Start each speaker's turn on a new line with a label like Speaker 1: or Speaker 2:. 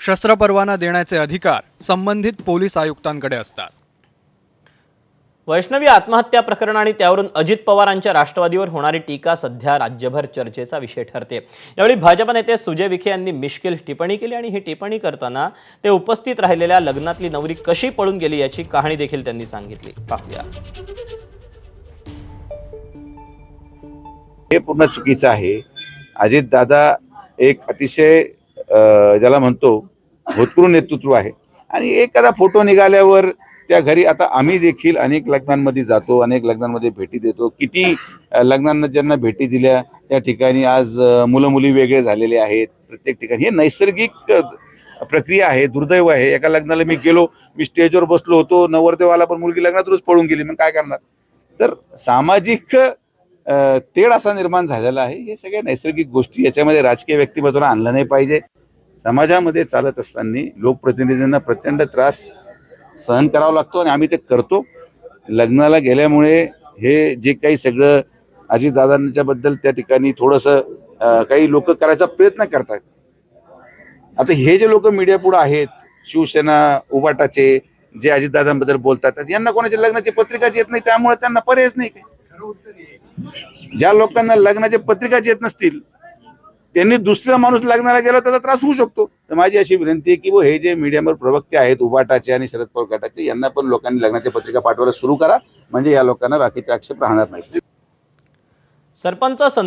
Speaker 1: शस्त्र परवाना देण्याचे अधिकार संबंधित पोलीस आयुक्तांकडे असतात।
Speaker 2: वैष्णवी आत्महत्या प्रकरण आणि त्यावरून अजित पवारांच्या राष्ट्रवादीवर होणारी टीका सध्या राज्यभर चर्चेचा विषय ठरते। यावेळी भाजप नेते सुजय विखे यांनी मिश्किल टिप्पणी केली आणि ही टिप्पणी करताना ते उपस्थित राहिलेल्या लग्नातली नवरी कशी पळून गेली याची कहाणी देखील त्यांनी सांगितली। पाहूया।
Speaker 3: हे पूर्ण चुकीचं आहे। अजित दादा एक अतिशय ज्याला म्हणतो भूतपूर्व नेतृत्व आहे आणि एखादा फोटो निघाल्यावर त्या घरी आता आम्ही देखील अनेक लग्नांमध्ये जातो, अनेक लग्नांमध्ये भेटी देतो। किती लग्नांना ज्यांना भेटी दिल्या त्या ठिकाणी आज मुलं मुली वेगळे झालेले आहेत। प्रत्येक ठिकाणी हे नैसर्गिक प्रक्रिया आहे। दुर्दैव आहे। एका लग्नाला मी गेलो, मी स्टेजवर बसलो होतो, नवरदेवाला पण मुलगी लग्नात रोज पळून गेली, मग काय करणार। तर सामाजिक तेढ असा निर्माण झालेला आहे। हे सगळ्या नैसर्गिक गोष्टी, याच्यामध्ये राजकीय व्यक्तिमत्वाला आणलं नाही पाहिजे। समाजामध्ये चालत असताना लोकप्रतिनिधींना प्रचंड त्रास सहन करावा लागतो आणि आम्ही ते करतो। लग्नाला गेल्यामुळे हे जे काही सगळं अजितदादांच्या बद्दल त्या ठिकाणी थोडंसं काही लोक करायचा प्रयत्न करतात। आता हे जे लोक मीडिया पुढे आहेत, शिवसेना उबाटाचे जे अजितदादांबद्दल बोलतात, यांना कोणाच्या लग्नाची पत्रिकाच येत नाही, त्यामुळे त्यांना पर्यायच नाही काही। ज्या लोकांना लग्नाची पत्रिकाच येत नसतील त्यांनी दुसरा माणूस लग्नाला गेला त्याचा त्रास होऊ शकतो। तर माझी अशी विनंती आहे की हे जे मीडियावर प्रवक्ते आहेत उबाटाचे आणि शरद पवार गटाचे, यांना पण लोकांनी लग्नाची पत्रिका पाठवायला सुरू करा, म्हणजे या लोकांना बाकीचे आक्षेप राहणार नाहीत।
Speaker 2: सरपंच